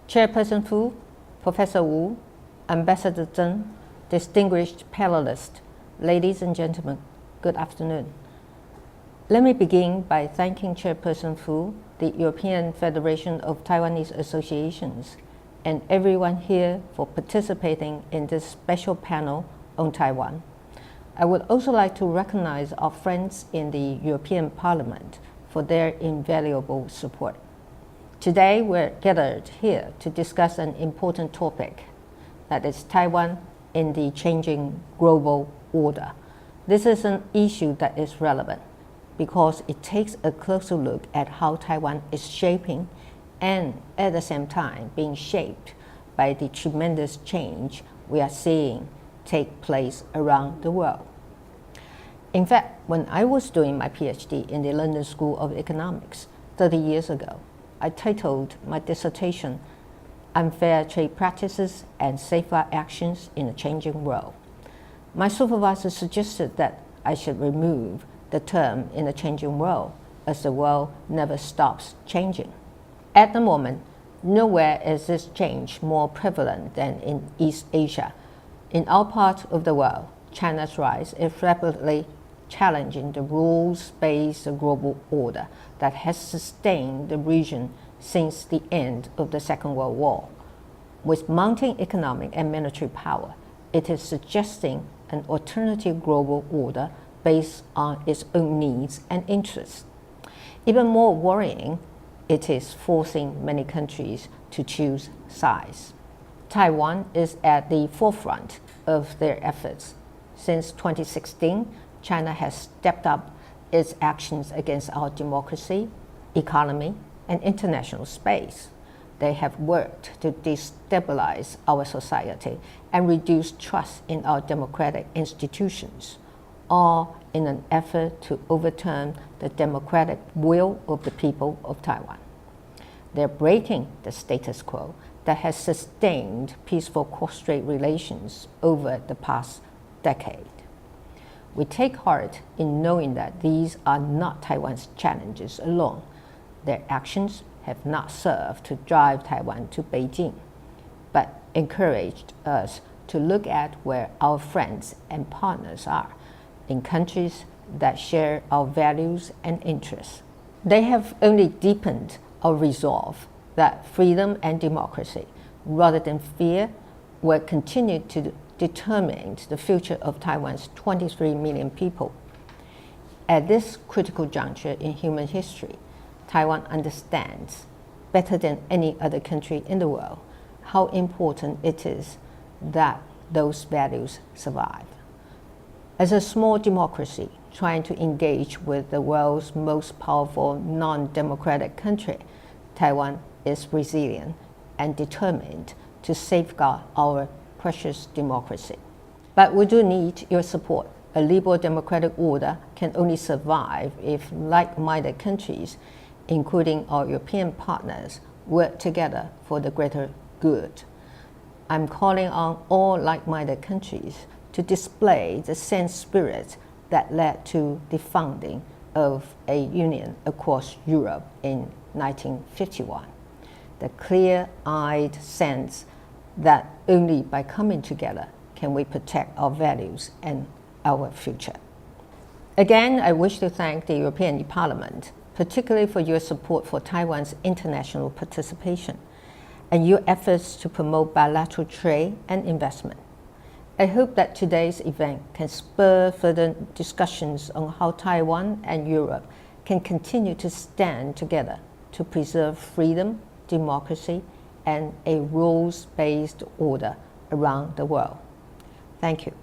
Chairperson Fu, Professor Wu, Ambassador Zheng, distinguished panelists, ladies and gentlemen, good afternoon. Let me begin by thanking Chairperson Fu, the European Federation of Taiwanese Associations, and everyone here for participating in this special panel on Taiwan. I would also like to recognize our friends in the European Parliament for their invaluable support. Today, we're gathered here to discuss an important topic, that is Taiwan in the changing global order. This is an issue that is relevant because it takes a closer look at how Taiwan is shaping and at the same time being shaped by the tremendous change we are seeing take place around the world. In fact, when I was doing my PhD in the London School of Economics 30 years ago, I titled my dissertation, Unfair Trade Practices and Safeguard Actions in a Changing World. My supervisor suggested that I should remove the term in a changing world, as the world never stops changing. At the moment, nowhere is this change more prevalent than in East Asia. In our part of the world, China's rise is rapidly challenging the rules-based global order that has sustained the region since the end of the Second World War. With mounting economic and military power, it is suggesting an alternative global order based on its own needs and interests. Even more worrying, it is forcing many countries to choose sides. Taiwan is at the forefront of their efforts. Since 2016, China has stepped up its actions against our democracy, economy, and international space. They have worked to destabilize our society and reduce trust in our democratic institutions, all in an effort to overturn the democratic will of the people of Taiwan. They're breaking the status quo that has sustained peaceful cross-strait relations over the past decade. We take heart in knowing that these are not Taiwan's challenges alone. Their actions have not served to drive Taiwan to Beijing, but encouraged us to look at where our friends and partners are in countries that share our values and interests. They have only deepened our resolve that freedom and democracy, rather than fear, will continue to determine the future of Taiwan's 23 million people. At this critical juncture in human history, Taiwan understands better than any other country in the world how important it is that those values survive. As a small democracy trying to engage with the world's most powerful non-democratic country, Taiwan is resilient and determined to safeguard our precious democracy. But we do need your support. A liberal democratic order can only survive if like-minded countries, including our European partners, work together for the greater good. I'm calling on all like-minded countries to display the same spirit that led to the founding of a union across Europe in 1951. The clear-eyed sense that only by coming together can we protect our values and our future. Again, I wish to thank the European Parliament, particularly for your support for Taiwan's international participation and your efforts to promote bilateral trade and investment. I hope that today's event can spur further discussions on how Taiwan and Europe can continue to stand together to preserve freedom, democracy, and a rules-based order around the world. Thank you.